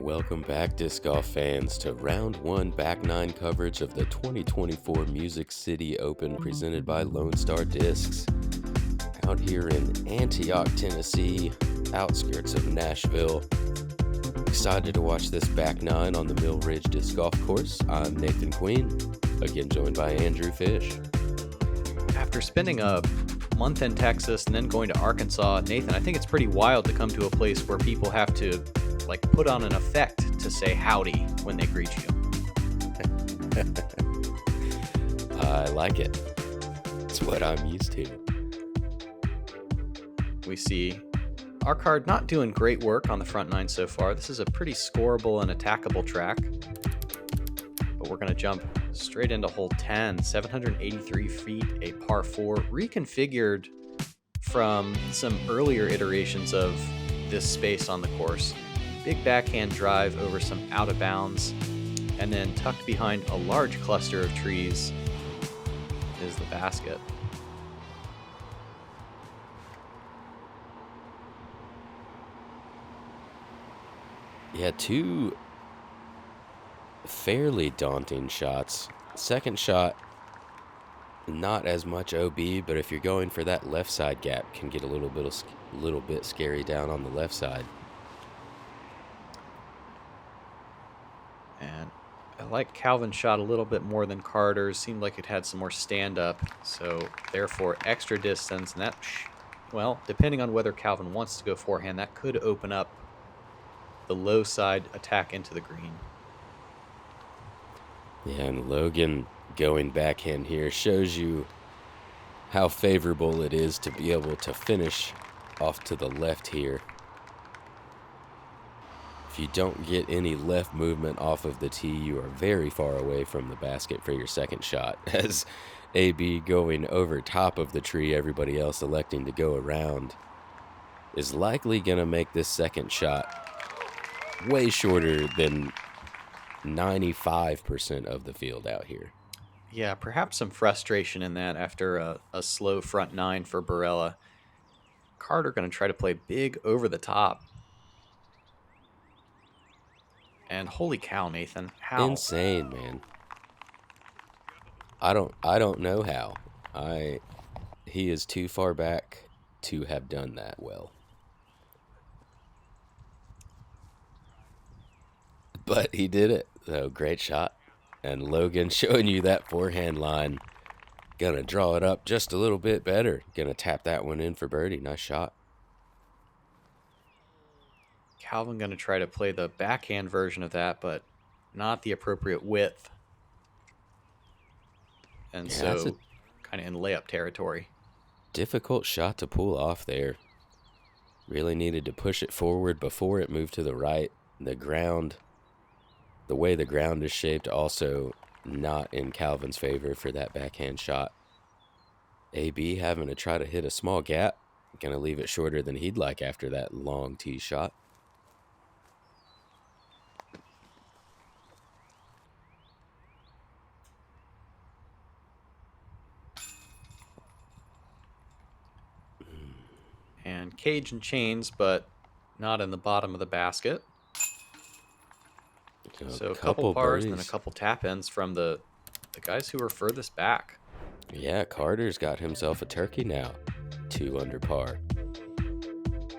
Welcome back, disc golf fans, to round one back nine coverage of the 2024 Music City Open presented by Lone Star Discs. Out here in Antioch, Tennessee, outskirts of Nashville. Excited to watch this back nine on the Mill Ridge Disc Golf Course. I'm Nathan Queen, again joined by Andrew Fish. After spending a month in Texas and then going to Arkansas, Nathan, I think it's pretty wild to come to a place where people have to put on an effect to say howdy when they greet you. I like it. It's what I'm used to. We see our card not doing great work on the front nine so far. This is a pretty scoreable and attackable track. But we're going to jump straight into hole 10, 783 feet, a par 4, reconfigured from some earlier iterations of this space on the course. Big backhand drive over some out of bounds, and then tucked behind a large cluster of trees is the basket. Yeah, two fairly daunting shots. Second shot, not as much OB, but if you're going for that left side gap, can get a little bit scary down on the left side. And I like Calvin's shot a little bit more than Carter's. Seemed like it had some more stand-up, so therefore extra distance. And that, well, depending on whether Calvin wants to go forehand, that could open up the low side attack into the green. Yeah, and Logan going backhand here shows you how favorable it is to be able to finish off to the left here. If you don't get any left movement off of the tee, you are very far away from the basket for your second shot. As AB going over top of the tree, everybody else electing to go around, is likely going to make this second shot way shorter than 95% of the field out here. Yeah, perhaps some frustration in that after a slow front nine for Barela. Carter going to try to play big over the top. And holy cow, Nathan, how? Insane, man. I don't know how. He is too far back to have done that well. But he did it, though. Great shot. And Logan showing you that forehand line. Gonna draw it up just a little bit better. Gonna tap that one in for birdie. Nice shot. Calvin going to try to play the backhand version of that, but not the appropriate width. And Yeah, so kind of in layup territory. Difficult shot to pull off there. Really needed to push it forward before it moved to the right. The way the ground is shaped, also not in Calvin's favor for that backhand shot. AB having to try to hit a small gap. Gonna leave it shorter than he'd like after that long tee shot. And cage and chains, but not in the bottom of the basket. So a couple pars and then a couple tap-ins from the guys who were furthest back. Yeah, Carter's got himself a turkey now. 2 under par.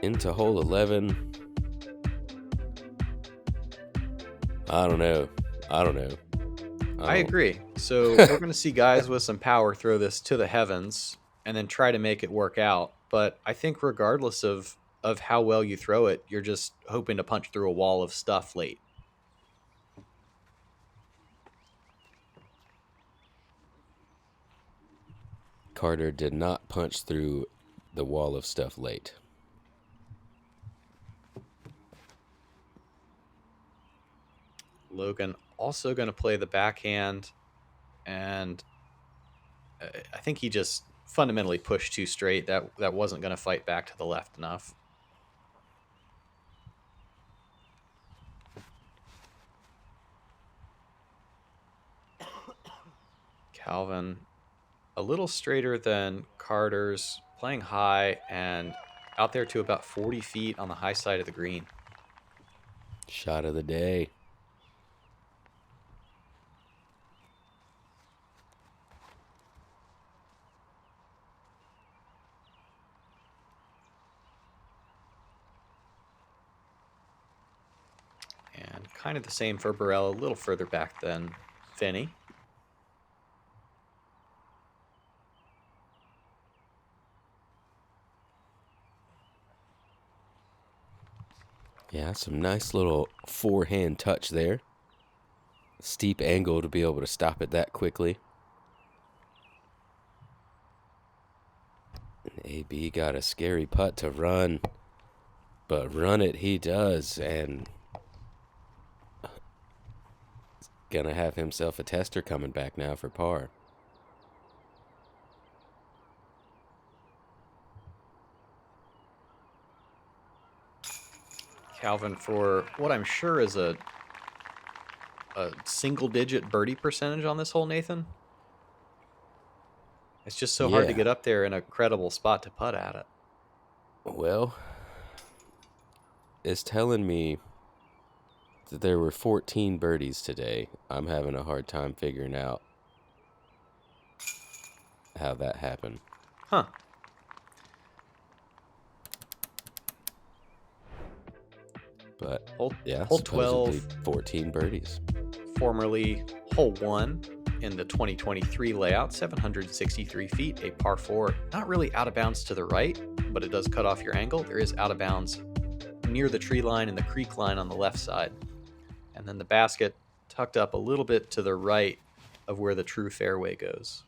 Into hole 11. I don't know. I agree. So we're going to see guys with some power throw this to the heavens and then try to make it work out. But I think regardless of how well you throw it, you're just hoping to punch through a wall of stuff late. Carter did not punch through the wall of stuff late. Logan also going to play the backhand, and I think he just fundamentally pushed too straight. That wasn't going to fight back to the left enough. Calvin a little straighter than Carter's, playing high and out there to about 40 feet on the high side of the green. Shot of the day. And kind of the same for Barela, a little further back than Finney. Yeah, some nice little forehand touch there. Steep angle to be able to stop it that quickly. And AB got a scary putt to run, but run it he does, and gonna have himself a tester coming back now for par. Calvin for what I'm sure is a single-digit birdie percentage on this hole, Nathan. It's just so hard to get up there in a credible spot to putt at it. Well, it's telling me that there were 14 birdies today. I'm having a hard time figuring out how that happened. Huh. But hole supposedly 12, 14 birdies. Formerly hole 1 in the 2023 layout, 763 feet, a par 4. Not really out of bounds to the right, but it does cut off your angle. There is out of bounds near the tree line and the creek line on the left side. And then the basket tucked up a little bit to the right of where the true fairway goes.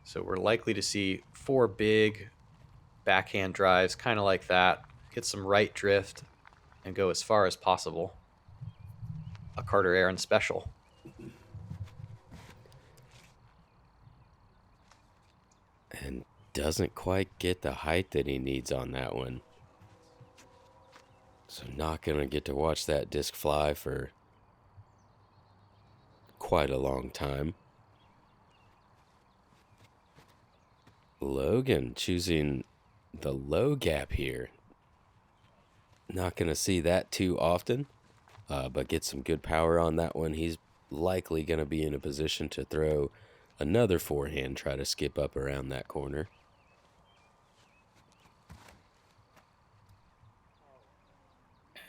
So we're likely to see 4 big backhand drives, kind of like that. Get some right drift and go as far as possible. A Carter Ahrens special. And doesn't quite get the height that he needs on that one. So not going to get to watch that disc fly for quite a long time. Logan choosing the low gap here. Not going to see that too often, but get some good power on that one. He's likely going to be in a position to throw another forehand, try to skip up around that corner.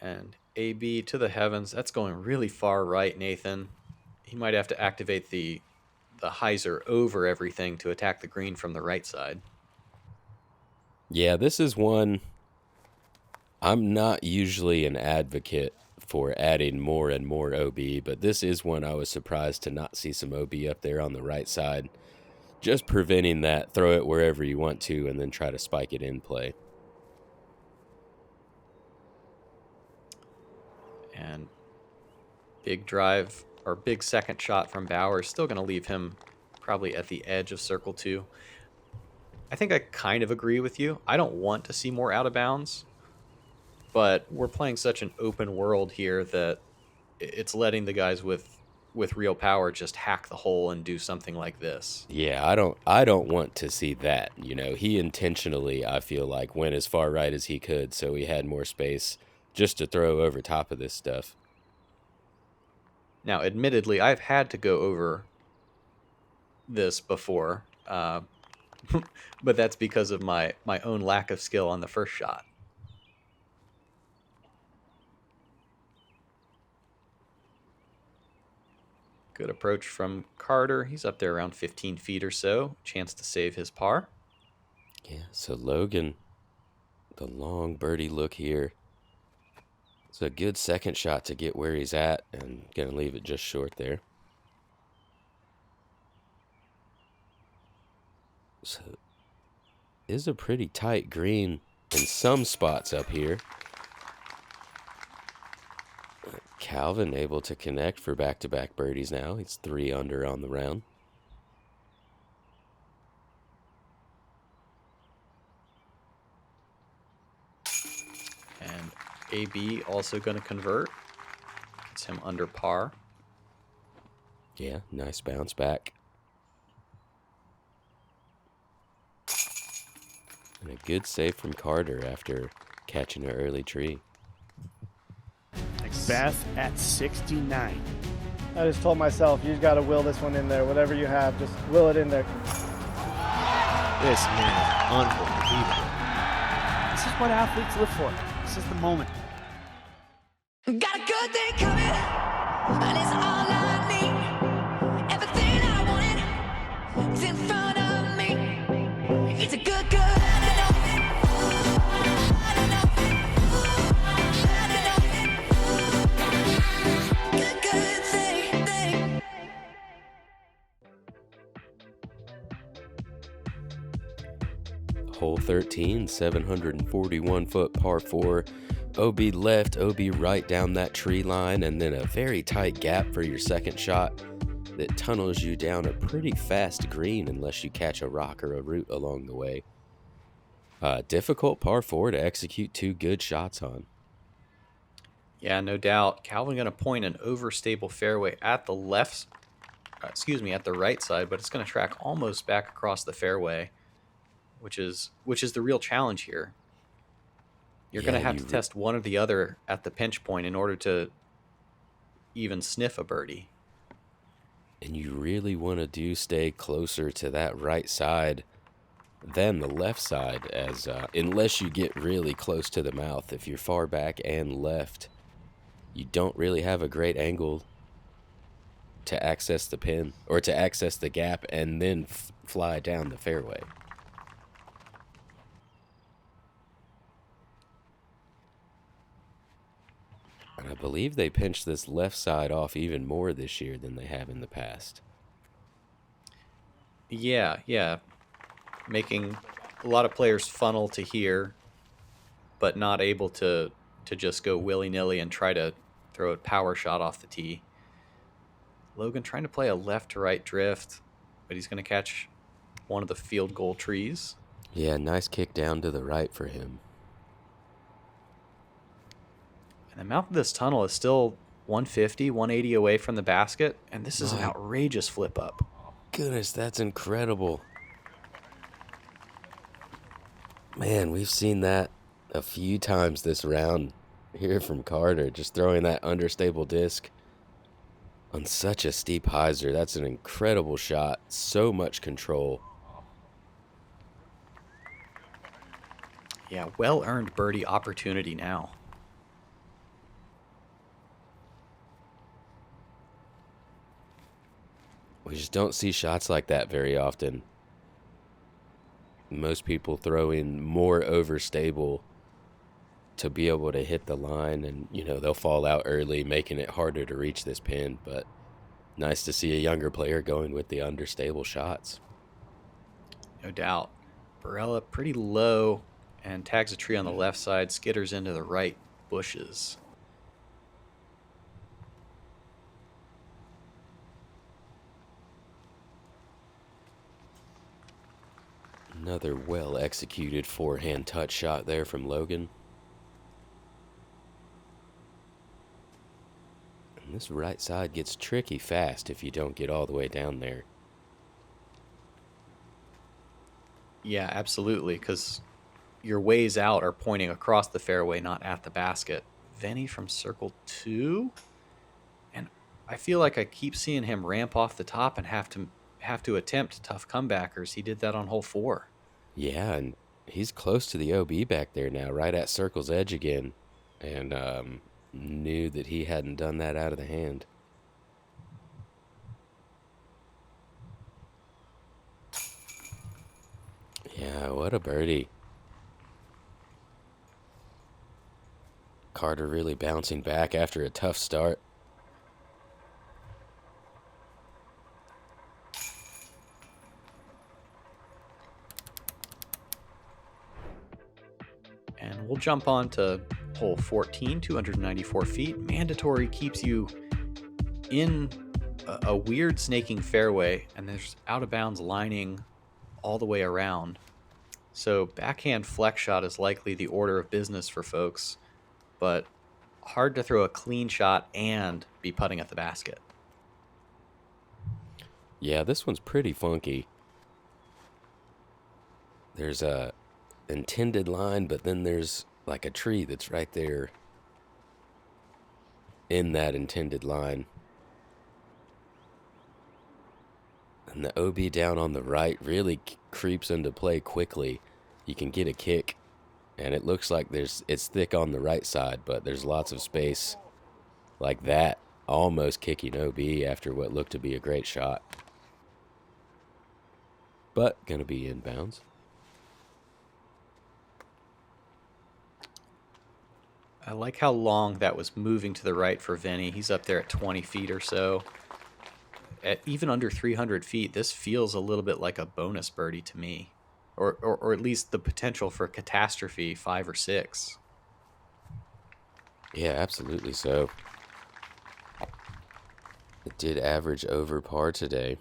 And AB to the heavens. That's going really far right, Nathan. He might have to activate the hyzer over everything to attack the green from the right side. Yeah, this is one. I'm not usually an advocate for adding more and more OB, but this is one I was surprised to not see some OB up there on the right side. Just preventing that, throw it wherever you want to, and then try to spike it in play. And big drive, or big second shot from Bowers, still going to leave him probably at the edge of circle 2. I think I kind of agree with you. I don't want to see more out of bounds, but we're playing such an open world here that it's letting the guys with real power just hack the hole and do something like this. Yeah, I don't want to see that. You know, he intentionally, I feel like, went as far right as he could so he had more space just to throw over top of this stuff. Now, admittedly, I've had to go over this before, but that's because of my own lack of skill on the first shot. Good approach from Carter. He's up there around 15 feet or so. Chance to save his par. Yeah, so Logan, the long birdie look here. It's a good second shot to get where he's at, and going to leave it just short there. So, is a pretty tight green in some spots up here. Calvin able to connect for back-to-back birdies now. He's 3 under on the round. And AB also going to convert. Gets him under par. Yeah, nice bounce back. And a good save from Carter after catching an early tree. Beth at 69. I just told myself, you got to will this one in there. Whatever you have, just will it in there. This man is unbelievable. This is what athletes live for. This is the moment. Got a good day coming, and it's all I need. Everything I wanted is in front of me. It's a good, good thing. Hole 13, 741-foot par 4. OB left, OB right down that tree line, and then a very tight gap for your second shot that tunnels you down a pretty fast green unless you catch a rock or a root along the way. Difficult par 4 to execute 2 good shots on. Yeah, no doubt. Calvin going to point an overstable fairway at the at the right side, but it's going to track almost back across the fairway, which is the real challenge here. You're going to have to test one or the other at the pinch point in order to even sniff a birdie. And you really want to stay closer to that right side than the left side, as unless you get really close to the mouth. If you're far back and left, you don't really have a great angle to access the pin or to access the gap and then fly down the fairway. And I believe they pinched this left side off even more this year than they have in the past. Yeah. Making a lot of players funnel to here, but not able to just go willy-nilly and try to throw a power shot off the tee. Logan trying to play a left to right drift, but he's going to catch one of the field goal trees. Yeah, nice kick down to the right for him. And the mouth of this tunnel is still 150, 180 away from the basket, and this is an outrageous flip up. Goodness, that's incredible. Man, we've seen that a few times this round here from Carter, just throwing that understable disc on such a steep hyzer. That's an incredible shot. So much control. Yeah, well-earned birdie opportunity now. We just don't see shots like that very often. Most people throw in more overstable to be able to hit the line, and they'll fall out early, making it harder to reach this pin. But nice to see a younger player going with the understable shots. No doubt. Barela pretty low and tags a tree on the left side, skitters into the right bushes. Another well-executed forehand touch shot there from Logan. And this right side gets tricky fast if you don't get all the way down there. Yeah, absolutely, because your ways out are pointing across the fairway, not at the basket. Venny from circle 2. And I feel like I keep seeing him ramp off the top and have to attempt tough comebackers. He did that on hole 4. Yeah, and he's close to the OB back there now, right at circle's edge again. And knew that he hadn't done that out of the hand. Yeah, what a birdie. Carter really bouncing back after a tough start. And we'll jump on to hole 14, 294 feet. Mandatory keeps you in a weird snaking fairway, and there's out of bounds lining all the way around. So backhand flex shot is likely the order of business for folks, but hard to throw a clean shot and be putting at the basket. Yeah, this one's pretty funky. There's intended line, but then there's like a tree that's right there in that intended line. And the OB down on the right really creeps into play quickly. You can get a kick, and it looks like it's thick on the right side, but there's lots of space like that, almost kicking OB after what looked to be a great shot. But gonna be inbounds. I like how long that was moving to the right for Vinny. He's up there at 20 feet or so. At even under 300 feet, this feels a little bit like a bonus birdie to me. Or at least the potential for catastrophe, 5 or 6. Yeah, absolutely so. It did average over par today.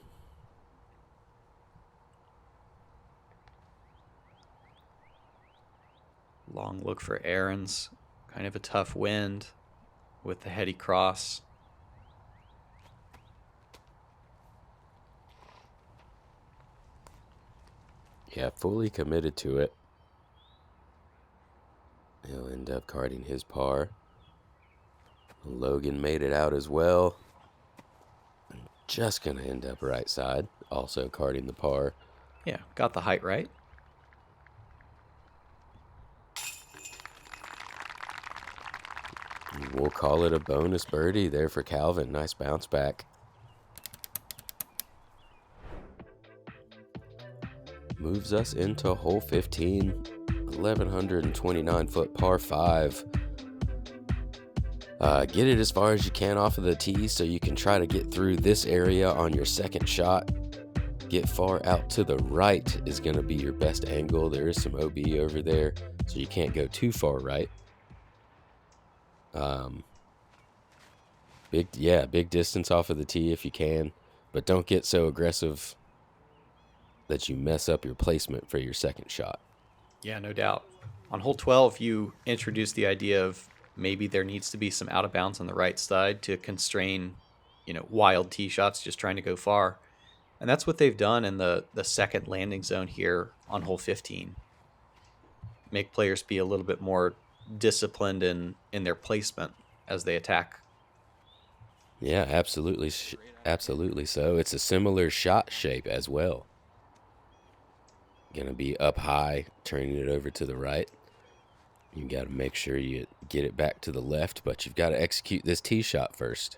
Long look for Ahrens. Kind of a tough wind with the heady cross. Yeah, fully committed to it. He'll end up carding his par. Logan made it out as well. Just gonna end up right side, also carding the par. Yeah, got the height right. We'll call it a bonus birdie there for Calvin. Nice bounce back. Moves us into hole 15, 1,129 foot par 5. Get it as far as you can off of the tee so you can try to get through this area on your second shot. Get far out to the right is going to be your best angle. There is some OB over there, so you can't go too far right. Big distance off of the tee if you can, but don't get so aggressive that you mess up your placement for your second shot. Yeah, no doubt. On hole 12, you introduced the idea of maybe there needs to be some out of bounds on the right side to constrain, wild tee shots just trying to go far. And that's what they've done in the second landing zone here on hole 15. Make players be a little bit more disciplined in their placement as they attack. Yeah, absolutely so. It's a similar shot shape as well. Gonna be up high, turning it over to the right. You got to make sure you get it back to the left, but you've got to execute this tee shot first.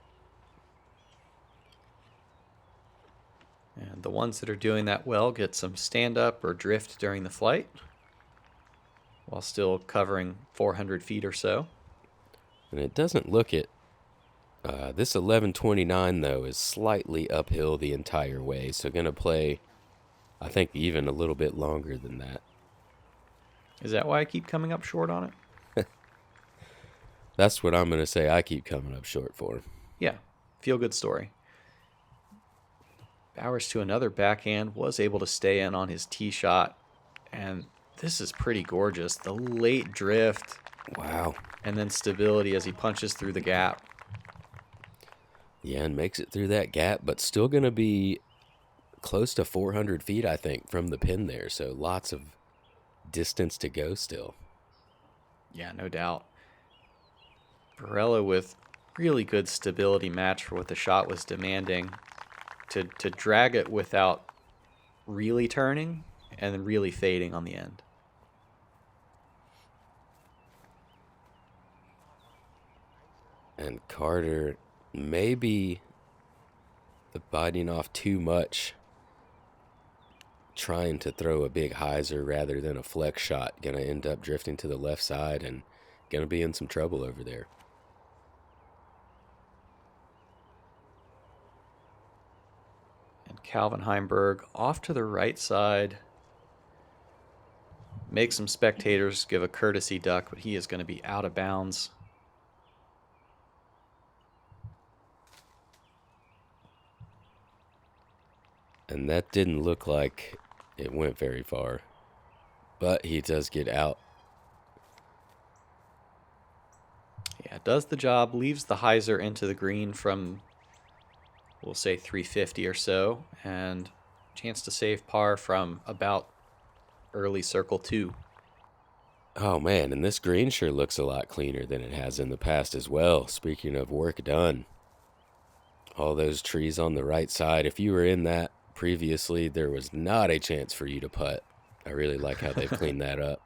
And the ones that are doing that well get some stand-up or drift during the flight while still covering 400 feet or so. And it doesn't look it. This 1129, though, is slightly uphill the entire way, so going to play, I think, even a little bit longer than that. Is that why I keep coming up short on it? That's what I'm going to say I keep coming up short for. Yeah, feel good story. Bowers to another backhand, was able to stay in on his tee shot, and this is pretty gorgeous. The late drift. Wow. And then stability as he punches through the gap. Yeah, and makes it through that gap, but still going to be close to 400 feet, I think, from the pin there. So lots of distance to go still. Yeah, no doubt. Barela with really good stability match for what the shot was demanding. To drag it without really turning and then really fading on the end. And Carter maybe biting off too much, trying to throw a big hyzer rather than a flex shot. Gonna end up drifting to the left side and gonna be in some trouble over there. And Calvin Heimburg off to the right side. Make some spectators give a courtesy duck, but he is going to be out of bounds. And that didn't look like it went very far. But he does get out. Yeah, does the job, leaves the hyzer into the green from, we'll say, 350 or so, and chance to save par from about early circle 2. Oh man, and this green sure looks a lot cleaner than it has in the past as well. Speaking of work done, all those trees on the right side, if you were in that previously, there was not a chance for you to putt. I really like how they've cleaned that up.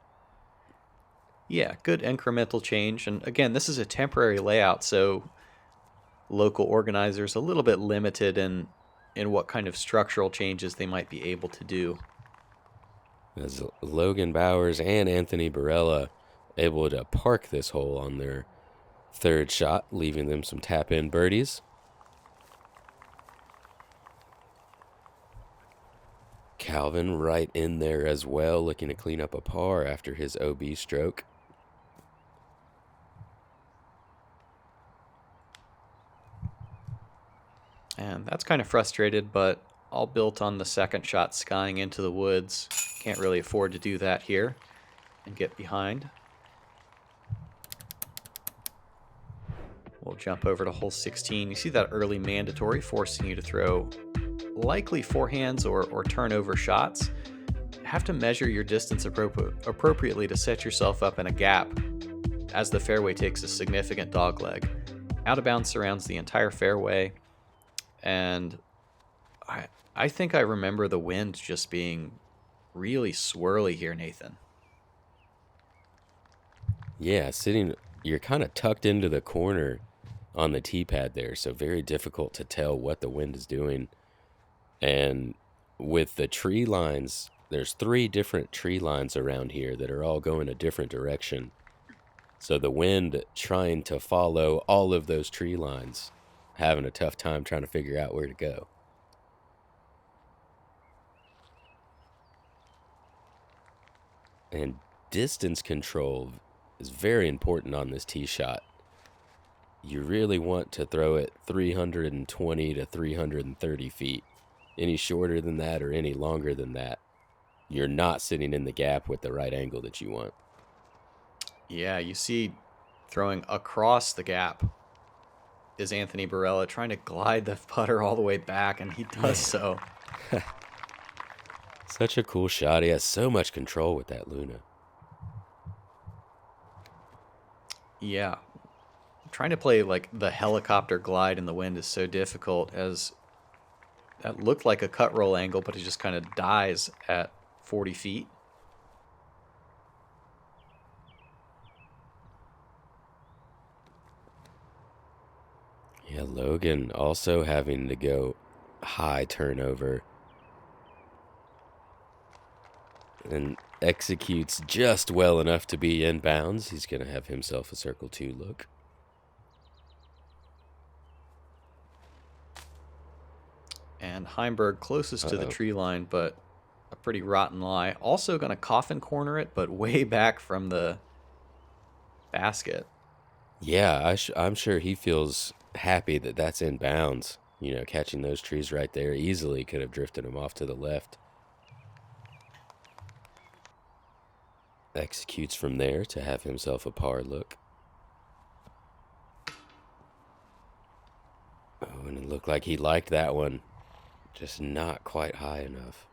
Yeah, good incremental change. And again, this is a temporary layout, so local organizers a little bit limited in what kind of structural changes they might be able to do. As Logan Bowers and Anthony Barela able to park this hole on their third shot, leaving them some tap-in birdies. Calvin right in there as well, looking to clean up a par after his OB stroke. And that's kind of frustrated, but all built on the second shot skying into the woods. Can't really afford to do that here and get behind. We'll jump over to hole 16. You see that early mandatory forcing you to throw likely forehands or turnover shots. Have to measure your distance appropriately to set yourself up in a gap as the fairway takes a significant dog leg. Out of bounds surrounds the entire fairway, and I think I remember the wind just being really swirly here, Nathan. Yeah, you're kind of tucked into the corner on the tee pad there, so very difficult to tell what the wind is doing. And with the tree lines, there's 3 different tree lines around here that are all going a different direction. So the wind trying to follow all of those tree lines, having a tough time trying to figure out where to go. And distance control is very important on this tee shot. You really want to throw it 320 to 330 feet. Any shorter than that or any longer than that, you're not sitting in the gap with the right angle that you want. Yeah, you see throwing across the gap is Anthony Barela trying to glide the putter all the way back, and he does so. Such a cool shot. He has so much control with that Luna. Yeah. Trying to play like the helicopter glide in the wind is so difficult, as that looked like a cut roll angle, but it just kind of dies at 40 feet. Yeah, Logan also having to go high turnover. And executes just well enough to be in bounds. He's going to have himself a circle 2 look. And Heimburg closest to the tree line, but a pretty rotten lie. Also going to coffin corner it, but way back from the basket. Yeah, I'm sure he feels happy that that's in bounds. You know, catching those trees right there easily could have drifted him off to the left. Executes from there to have himself a par look. Oh, and it looked like he liked that one. Just not quite high enough.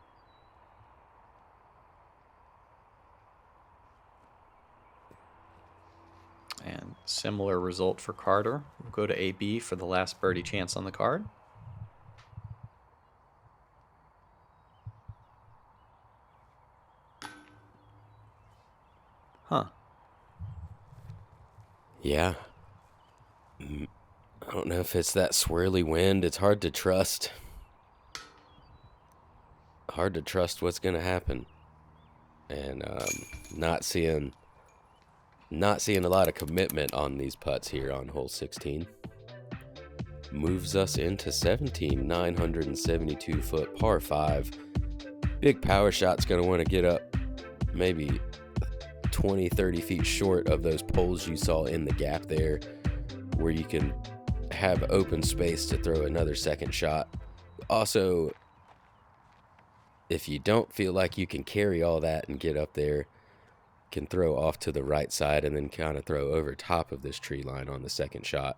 And similar result for Carter. We'll go to AB for the last birdie chance on the card. Huh. Yeah. I don't know if it's that swirly wind. It's hard to trust. Hard to trust what's going to happen. And not seeing a lot of commitment on these putts here on hole 16. Moves us into 17, 972 foot par 5. Big power shot's going to want to get up maybe 20, 30 feet short of those poles you saw in the gap there, where you can have open space to throw another second shot. Also, if you don't feel like you can carry all that and get up there, can throw off to the right side and then kind of throw over top of this tree line on the second shot.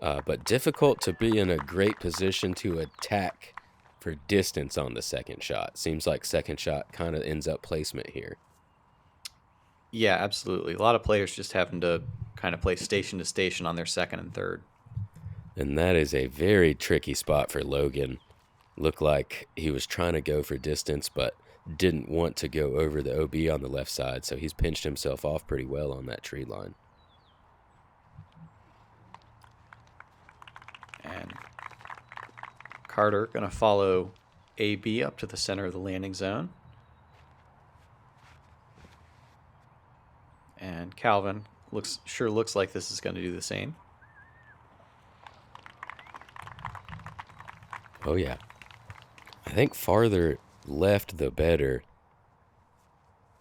But difficult to be in a great position to attack for distance on the second shot. Seems like second shot kind of ends up placement here. Yeah, absolutely. A lot of players just having to kind of play station to station on their second and third. And that is a very tricky spot for Logan. Looked like he was trying to go for distance, but didn't want to go over the OB on the left side, so he's pinched himself off pretty well on that tree line. And Carter going to follow AB up to the center of the landing zone. And Calvin looks like this is going to do the same. Oh, yeah. I think farther left, the better.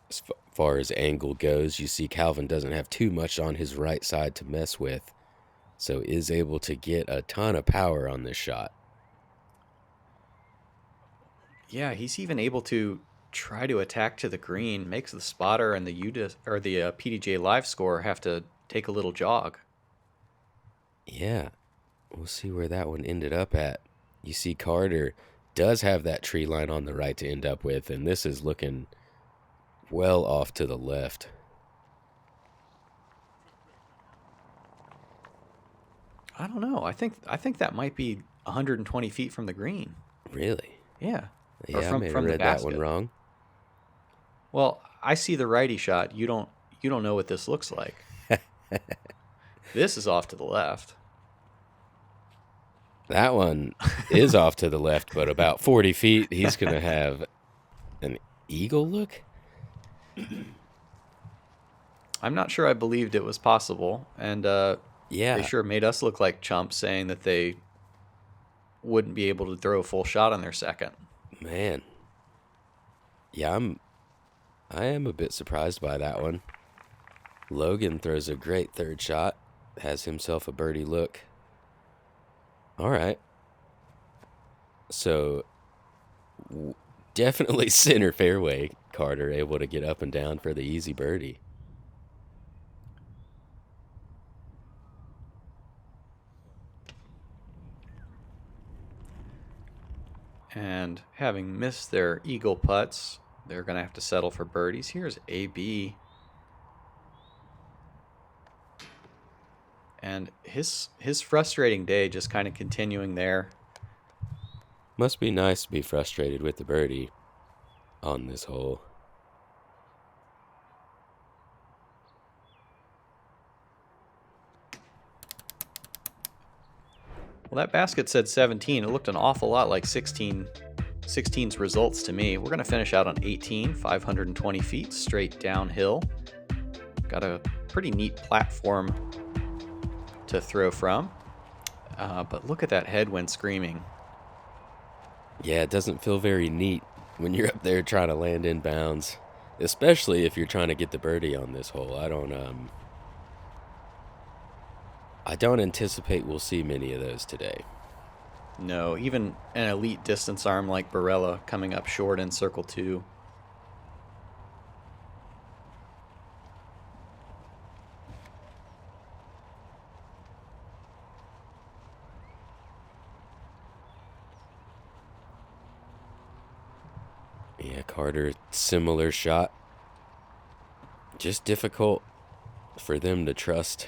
As far as angle goes, you see Calvin doesn't have too much on his right side to mess with, so is able to get a ton of power on this shot. Yeah, he's even able to try to attack to the green, makes the spotter and the PDJ live score have to take a little jog. Yeah, we'll see where that one ended up at. You see Carter does have that tree line on the right to end up with, and this is looking well off to the left. I don't know. I think that might be 120 feet from the green. Really? Yeah. Yeah, Or I may have read that one wrong. Well, I see the righty shot. You don't know what this looks like. This is off to the left. That one is off to the left, but about 40 feet, he's going to have an eagle look? I'm not sure I believed it was possible, and Yeah. they sure made us look like chumps saying that they wouldn't be able to throw a full shot on their second. Man. Yeah, I am a bit surprised by that one. Logan throws a great third shot, has himself a birdie look. All right. So, definitely center fairway. Carter able to get up and down for the easy birdie. And having missed their eagle putts, they're going to have to settle for birdies. Here's AB. And his frustrating day just kind of continuing there. Must be nice to be frustrated with the birdie on this hole. Well, that basket said 17. It looked an awful lot like 16's results to me. We're going to finish out on 18, 520 feet, straight downhill. Got a pretty neat platform to throw from. But look at that headwind screaming. Yeah, it doesn't feel very neat when you're up there trying to land in bounds, especially if you're trying to get the birdie on this hole. I don't anticipate we'll see many of those today. No, even an elite distance arm like Barela coming up short in circle 2. Yeah, Carter, similar shot. Just difficult for them to trust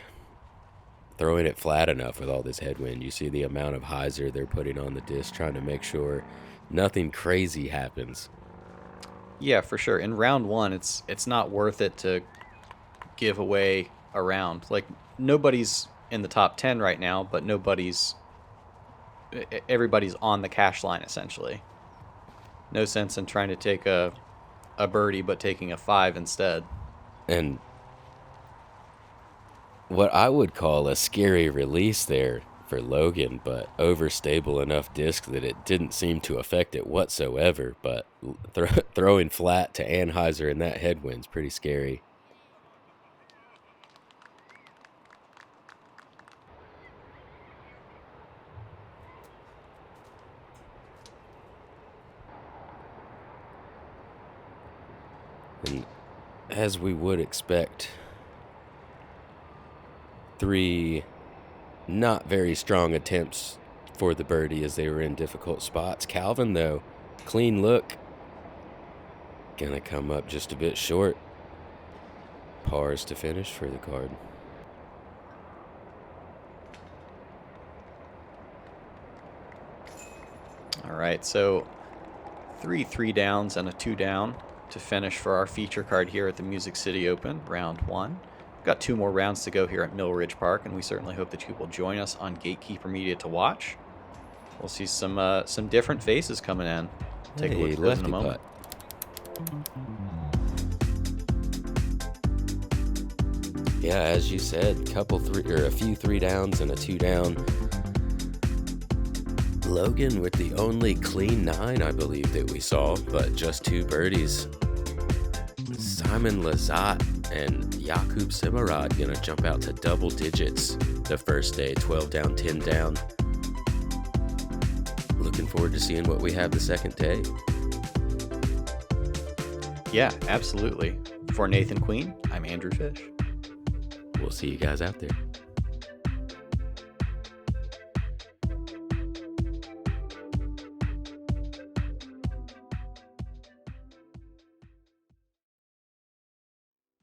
throwing it flat enough with all this headwind. You see the amount of hyzer they're putting on the disc, trying to make sure nothing crazy happens. Yeah, for sure. In round 1, it's not worth it to give away a round. Like, nobody's in the top 10 right now, but everybody's on the cash line, essentially. No sense in trying to take a birdie, but taking a 5 instead. And what I would call a scary release there for Logan, but overstable enough disc that it didn't seem to affect it whatsoever. But throwing flat to Anheuser in that headwind's pretty scary. And as we would expect, 3 not very strong attempts for the birdie as they were in difficult spots. Calvin, though, clean look. Gonna come up just a bit short. pars to finish for the card. All right, so 3 downs and a 2 down to finish for our feature card here at the Music City Open, round 1. We've got 2 more rounds to go here at Mill Ridge Park, and we certainly hope that you will join us on Gatekeeper Media to watch. We'll see some different faces coming in. Take a look at those in a moment. Yeah, as you said, a few 3 downs and a 2 down. Logan with the only clean 9, I believe, that we saw, but just 2 birdies. Simon Lazat and Jakub Simarad gonna jump out to double digits the first day, 12 down, 10 down. Looking forward to seeing what we have the second day. Yeah, absolutely. For Nathan Queen, I'm Andrew Fish. We'll see you guys out there.